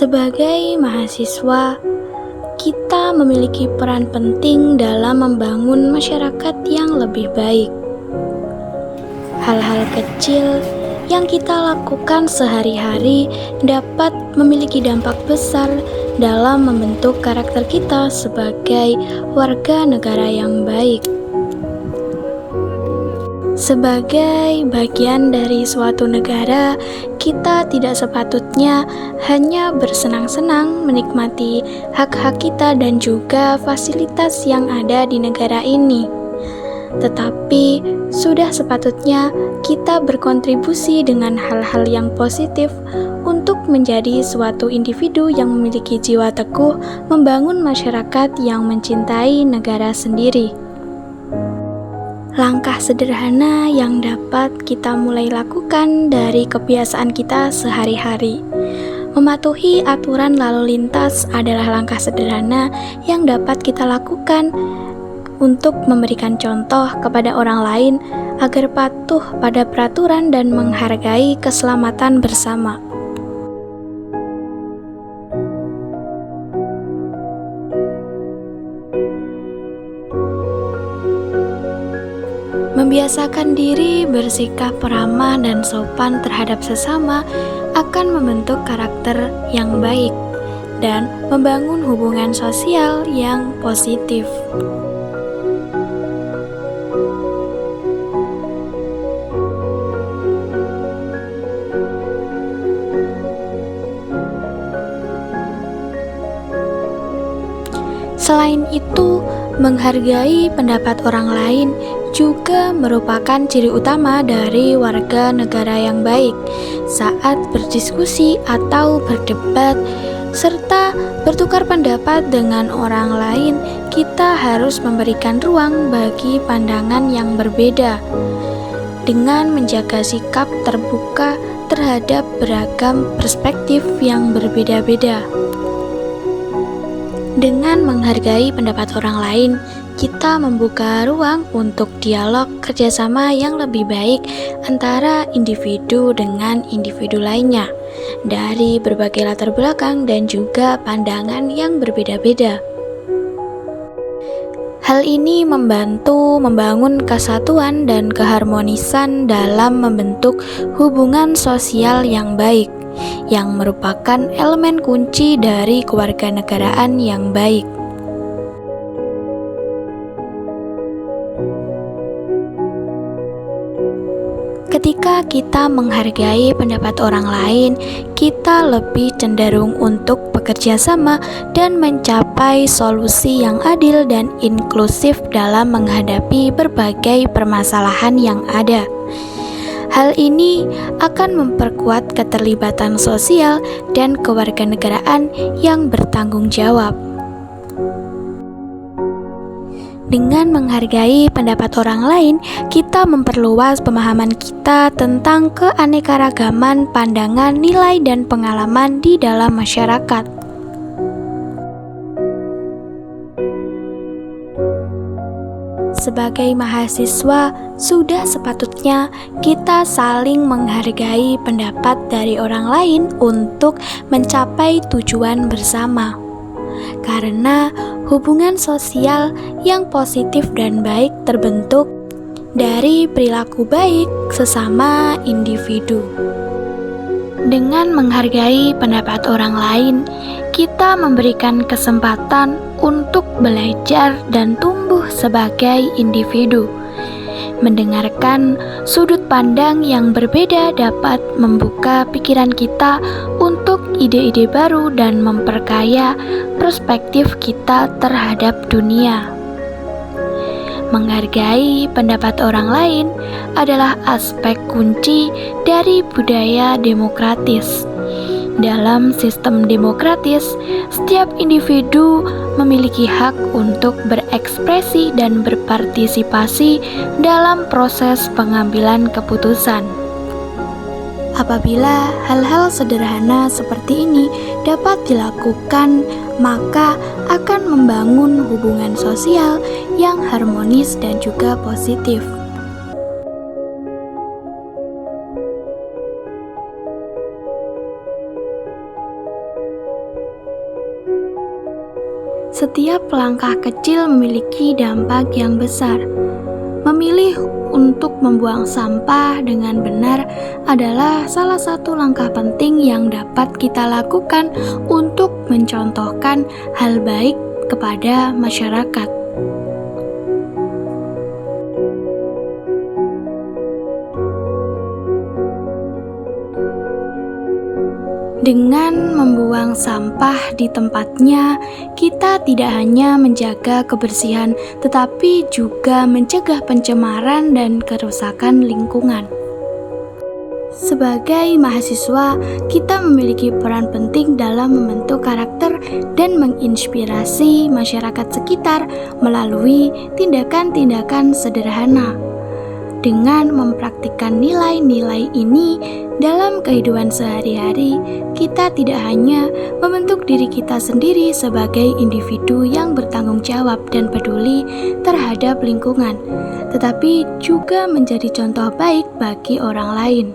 Sebagai mahasiswa, kita memiliki peran penting dalam membangun masyarakat yang lebih baik. Hal-hal kecil yang kita lakukan sehari-hari dapat memiliki dampak besar dalam membentuk karakter kita sebagai warga negara yang baik. Sebagai bagian dari suatu negara, kita tidak sepatutnya hanya bersenang-senang menikmati hak-hak kita dan juga fasilitas yang ada di negara ini. Tetapi, sudah sepatutnya kita berkontribusi dengan hal-hal yang positif untuk menjadi suatu individu yang memiliki jiwa teguh membangun masyarakat yang mencintai negara sendiri. Langkah sederhana yang dapat kita mulai lakukan dari kebiasaan kita sehari-hari. Mematuhi aturan lalu lintas adalah langkah sederhana yang dapat kita lakukan untuk memberikan contoh kepada orang lain agar patuh pada peraturan dan menghargai keselamatan bersama. Membiasakan diri bersikap ramah dan sopan terhadap sesama akan membentuk karakter yang baik dan membangun hubungan sosial yang positif. Selain itu, menghargai pendapat orang lain juga merupakan ciri utama dari warga negara yang baik. Saat berdiskusi atau berdebat, serta bertukar pendapat dengan orang lain, kita harus memberikan ruang bagi pandangan yang berbeda, dengan menjaga sikap terbuka terhadap beragam perspektif yang berbeda-beda. Dengan menghargai pendapat orang lain, kita membuka ruang untuk dialog kerjasama yang lebih baik antara individu dengan individu lainnya dari berbagai latar belakang dan juga pandangan yang berbeda-beda. Hal ini membantu membangun kesatuan dan keharmonisan dalam membentuk hubungan sosial yang baik, yang merupakan elemen kunci dari kewarganegaraan yang baik. Ketika kita menghargai pendapat orang lain, kita lebih cenderung untuk bekerja sama dan mencapai solusi yang adil dan inklusif dalam menghadapi berbagai permasalahan yang ada. Hal ini akan memperkuat keterlibatan sosial dan kewarganegaraan yang bertanggung jawab. Dengan menghargai pendapat orang lain, kita memperluas pemahaman kita tentang keanekaragaman pandangan, nilai, dan pengalaman di dalam masyarakat. Sebagai mahasiswa, sudah sepatutnya kita saling menghargai pendapat dari orang lain untuk mencapai tujuan bersama. Karena hubungan sosial yang positif dan baik terbentuk dari perilaku baik sesama individu. Dengan menghargai pendapat orang lain, kita memberikan kesempatan untuk belajar dan tumbuh sebagai individu. Mendengarkan sudut pandang yang berbeda dapat membuka pikiran kita untuk ide-ide baru dan memperkaya perspektif kita terhadap dunia. Menghargai pendapat orang lain adalah aspek kunci dari budaya demokratis. Dalam sistem demokratis, setiap individu memiliki hak untuk berekspresi dan berpartisipasi dalam proses pengambilan keputusan. Apabila hal-hal sederhana seperti ini dapat dilakukan, maka akan membangun hubungan sosial yang harmonis dan juga positif. Setiap langkah kecil memiliki dampak yang besar. Memilih untuk membuang sampah dengan benar adalah salah satu langkah penting yang dapat kita lakukan untuk mencontohkan hal baik kepada masyarakat. Dengan membuang sampah di tempatnya, kita tidak hanya menjaga kebersihan, tetapi juga mencegah pencemaran dan kerusakan lingkungan. Sebagai mahasiswa, kita memiliki peran penting dalam membentuk karakter dan menginspirasi masyarakat sekitar melalui tindakan-tindakan sederhana. Dengan mempraktikkan nilai-nilai ini dalam kehidupan sehari-hari, kita tidak hanya membentuk diri kita sendiri sebagai individu yang bertanggung jawab dan peduli terhadap lingkungan, tetapi juga menjadi contoh baik bagi orang lain.